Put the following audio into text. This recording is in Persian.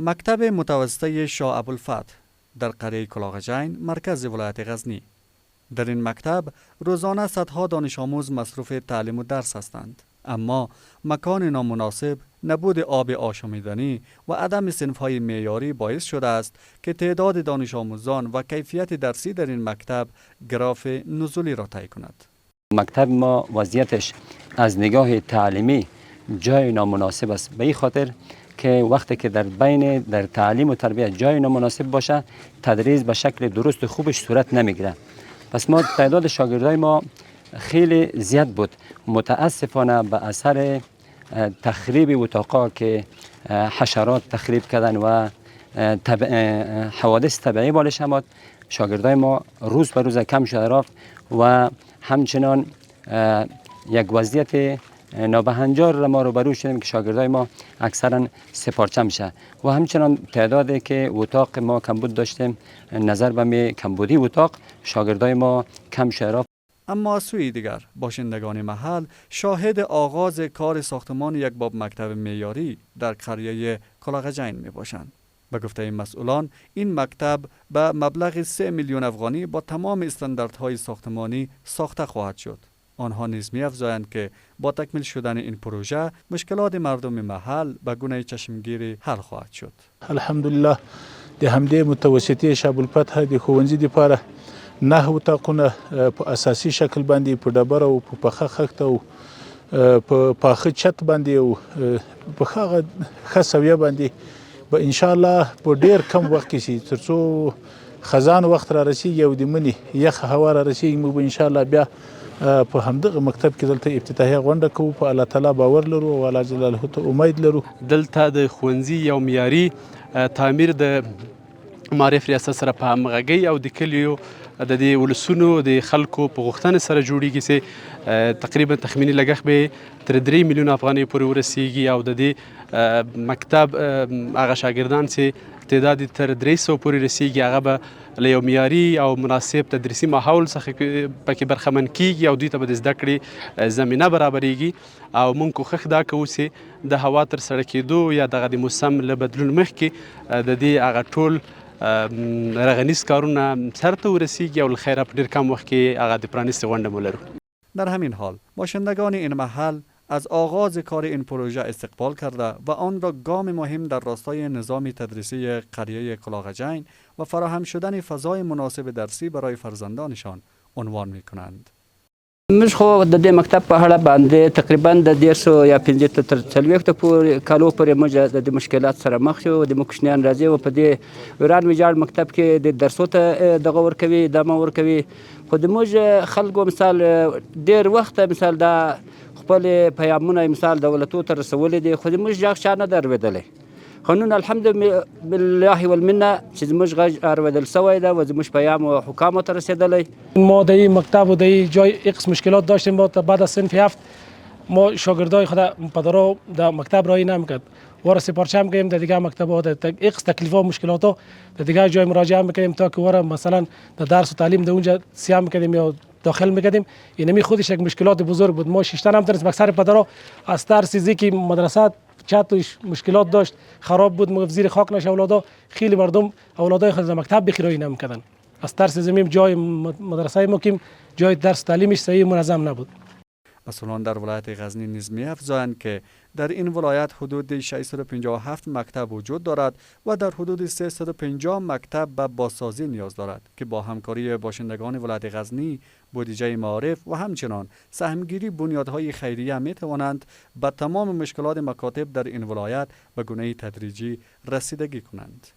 مکتب متوسطه شاه ابوالفتح در قریه کلاغجین مرکز ولایت غزنی. در این مکتب روزانه صدها دانش آموز مصروف تعلیم و درس هستند، اما مکان نامناسب، نبود آب آشامیدنی و عدم صنف‌های معیاری باعث شده است که تعداد دانش آموزان و کیفیت درسی در این مکتب گراف نزولی را طی کند. مکتب ما وضعیتش از نگاه تعلیمی جای نامناسب است، به این خاطر که وقتی که در تعلیم و تربیت جای نامناسب باشه، تدریس به شکل درست خوبش صورت نمیگیره. پس ما تعداد شاگردای ما خیلی زیاد بود. متاسفانه به اثر تخریب اتاقا که حشرات تخریب کردن و حوادث طبیعی بالش آمد، شاگردای ما روز به روز کم شده رفت و همچنان یک وضعیت نابهنجار را ما روبرو شدیم که شاگردای ما اکثرا سپارچه میشه و همچنان تعدادی که اتاق ما کمبود داشتیم، نظر به کمبودی اتاق شاگردای ما کم شده رفت. اما از سوی دیگر باشندگان محل شاهد آغاز کار ساختمان یک باب مکتب معیاری در قریه کلاغجین می باشند. به گفته مسئولان، این مکتب به مبلغ 3 میلیون افغانی با تمام استانداردهای ساختمانی ساخته خواهد شد. آنها نیز می‌افزایند که با تکمیل شدن این پروژه مشکلات مردم محل به گونه چشمگیری حل خواهد شد. الحمدلله د همدې متوسطې شاه ابوالفتح د ښوونځي دپاره 9 اتاقونه په اساسي شکل باندې په ډبره او په پخه خښته او په پاخه چت باندې او په هغه ښه سویه باندې به انشاءالله په ډیر کم وخت کې شي، ترڅو خزان وخت را رسیږي او د مني یخ هوا را رسیږي، موږ به انشاءالله بیا په همدغه مکتب کې دلته افتتاحیه غونډه کوو. په الله تعالی باور لرو او الله جلاله ته امید لرو. دلته د ښوونځي یو معیاري تعمیر د معارف ریاست سره په همغږۍ او د کلیو د دې ولسونو د خلکو په غوښتنې سره جوړیږي چې تقریبا تخمینی لګښت به تر 3 میلیون افغانۍ پورې ورسیږي او د دې مکتب هغه شاګردان چې تعداد تر 300 پورې رسیږي هغه به له یو معیاري او مناسب تدریسي ماحول څخه پکې برخمن کیږي او دوی ته به د زده کړې زمینه برابریږي. او موږ کوښښ دا کوو چې د هوا تر سړه کېدو یا دغه د موسم له بدلون مخکې د دې هغه ټول رغنیز کارونه سرته ورسیږي او الخیره په ډېر کم وخت کې هغه د پرانیستې غونډه مو لرو. در همین حال باشندگان این محل از آغاز کار این پروژه استقبال کرده و آن را گام مهم در راستای نظام تدریسی قریه کلاغجین و فراهم شدن فضای مناسب درسی برای فرزندانشان عنوان می کنند. موږ خو د دې مکتب په اړه باندې تقریبا د 150 یا 50 تر 40 کالو پورې موږ د مشکلات سره مخ یو. د مکشنیان راځي او په دې وران ویجاړ مکتب کې د درسو ته دغه ورکوي دمه ورکوي، خو د موږ خلکو مثال ډېر وخت مثال دا خپل پیامونه مثال دولتو ته رسولي دي، خو د موږ غږ چا نه دی اورېدلی. خو نن الحمدلله والمنه چې زموږ غږ اورېدل سوی ده و زموږ پیام حکامو ته رسېدلی. ما در این مکتب و در این جای اقص مشکلات داشتیم. ما بعد از صنف 7 ما شاگردای خود پدرها در مکتب رایی نمیکرد، وارا سپارچه می‌کردیم در دیگه مکتب‌ها در اقص تکلیف‌ها و مشکلات‌ها در دیگه جای مراجعه می‌کردیم تا که وارا مثلا در درس و تعلیم در اونجا سیاه می‌کردیم یا داخل می‌کردیم. اینمی خودش یک مشکلات بزرگ بود. ما 6 تا هم ترس اکثر پدرها از ترس که مدرسه چتش مشکلات داشت، خراب بود، مگه زیر خاک نشه اولادا، خیلی مردم اولادای خود مکتب بخیرایی نمی‌کردن از ترس زمین جای مدرسه مقیم جای درس تعلیمش صحیح منظم نبود. مسئولان در ولایت غزنی نیز می‌افزایند که در این ولایت حدود 657 مکتب وجود دارد و در حدود 350 مکتب به بازسازی نیاز دارد که با همکاری باشندگان ولایت غزنی، بودجه معارف و همچنان سهمگیری بنیادهای خیریه می‌توانند به تمام مشکلات مکاتب در این ولایت به گونه تدریجی رسیدگی کنند.